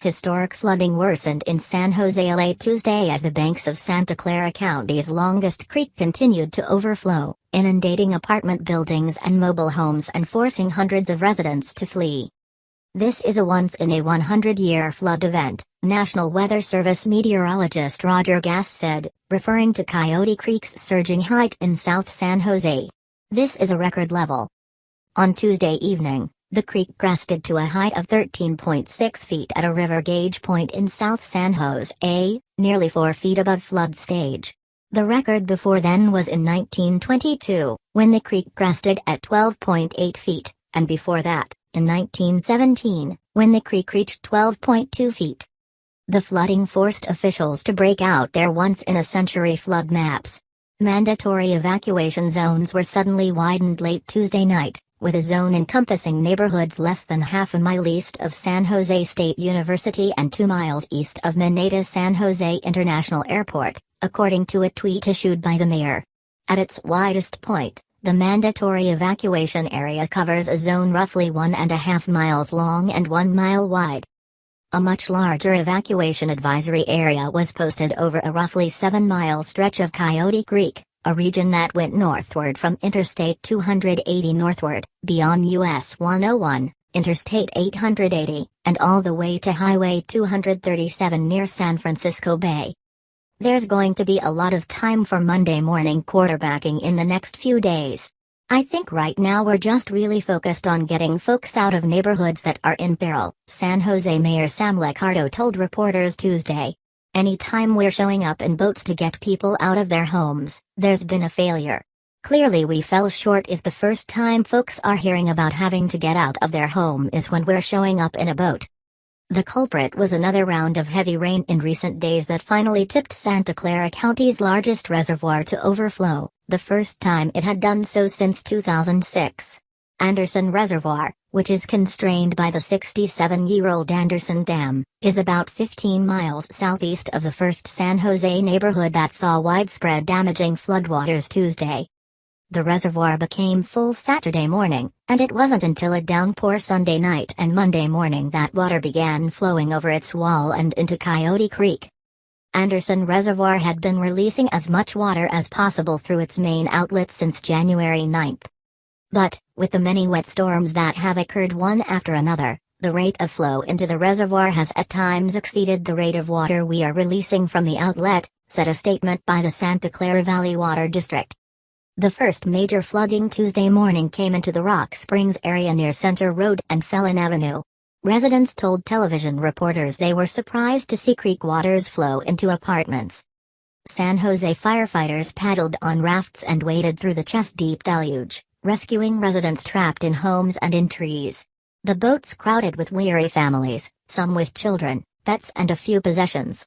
Historic flooding worsened in San Jose late Tuesday as the banks of Santa Clara County's longest creek continued to overflow, inundating apartment buildings and mobile homes and forcing hundreds of residents to flee. This is a once-in-a-100-year flood event, National Weather Service meteorologist Roger Gass said, referring to Coyote Creek's surging height in South San Jose. This is a record level. On Tuesday evening, the creek crested to a height of 13.6 feet at a river gauge point in South San Jose, nearly 4 feet above flood stage. The record before then was in 1922, when the creek crested at 12.8 feet, and before that, in 1917, when the creek reached 12.2 feet. The flooding forced officials to break out their once-in-a-century flood maps. Mandatory evacuation zones were suddenly widened late Tuesday night, with a zone encompassing neighborhoods less than half a mile east of San Jose State University and 2 miles east of Mineta San Jose International Airport, according to a tweet issued by the mayor. At its widest point, the mandatory evacuation area covers a zone roughly 1.5 miles long and 1 mile wide. A much larger evacuation advisory area was posted over a roughly 7-mile stretch of Coyote Creek, a region that went northward from Interstate 280 northward, beyond US 101, Interstate 880, and all the way to Highway 237 near San Francisco Bay. There's going to be a lot of time for Monday morning quarterbacking in the next few days. I think right now we're just really focused on getting folks out of neighborhoods that are in peril, San Jose Mayor Sam Liccardo told reporters Tuesday. Anytime we're showing up in boats to get people out of their homes, there's been a failure. Clearly we fell short if the first time folks are hearing about having to get out of their home is when we're showing up in a boat. The culprit was another round of heavy rain in recent days that finally tipped Santa Clara County's largest reservoir to overflow, the first time it had done so since 2006. Anderson Reservoir, which is constrained by the 67-year-old Anderson Dam, is about 15 miles southeast of the first San Jose neighborhood that saw widespread damaging floodwaters Tuesday. The reservoir became full Saturday morning, and it wasn't until a downpour Sunday night and Monday morning that water began flowing over its wall and into Coyote Creek. Anderson Reservoir had been releasing as much water as possible through its main outlet since January 9. But, with the many wet storms that have occurred one after another, the rate of flow into the reservoir has at times exceeded the rate of water we are releasing from the outlet, said a statement by the Santa Clara Valley Water District. The first major flooding Tuesday morning came into the Rock Springs area near Center Road and Felon Avenue. Residents told television reporters they were surprised to see creek waters flow into apartments. San Jose firefighters paddled on rafts and waded through the chest-deep deluge, rescuing residents trapped in homes and in trees. The boats crowded with weary families, some with children, pets and a few possessions.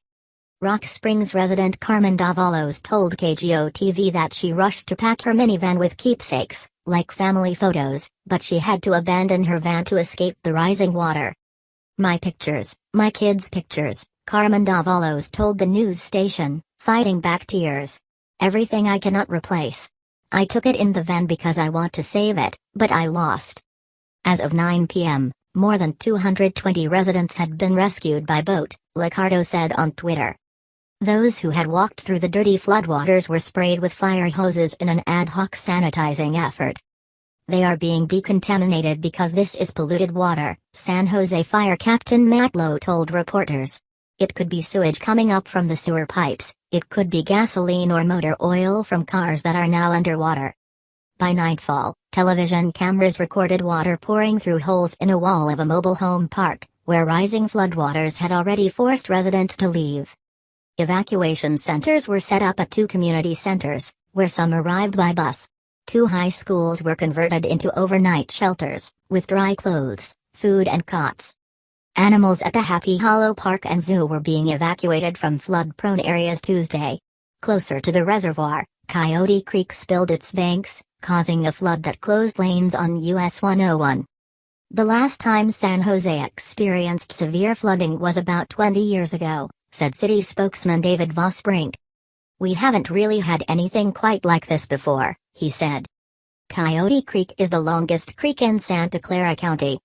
Rock Springs resident Carmen Davalos told KGO-TV that she rushed to pack her minivan with keepsakes, like family photos, but she had to abandon her van to escape the rising water. "My pictures, my kids' pictures," Carmen Davalos told the news station, fighting back tears. "Everything I cannot replace. I took it in the van because I want to save it, but I lost." As of 9 p.m., more than 220 residents had been rescued by boat, Liccardo said on Twitter. Those who had walked through the dirty floodwaters were sprayed with fire hoses in an ad hoc sanitizing effort. "They are being decontaminated because this is polluted water," San Jose Fire Captain Matt Lowe told reporters. "It could be sewage coming up from the sewer pipes, it could be gasoline or motor oil from cars that are now underwater." By nightfall, television cameras recorded water pouring through holes in a wall of a mobile home park, where rising floodwaters had already forced residents to leave. Evacuation centers were set up at 2 community centers, where some arrived by bus. 2 high schools were converted into overnight shelters, with dry clothes, food and cots. Animals at the Happy Hollow Park and Zoo were being evacuated from flood-prone areas Tuesday. Closer to the reservoir, Coyote Creek spilled its banks, causing a flood that closed lanes on US 101. The last time San Jose experienced severe flooding was about 20 years ago, said city spokesman David Vosbrink. "We haven't really had anything quite like this before," he said. Coyote Creek is the longest creek in Santa Clara County,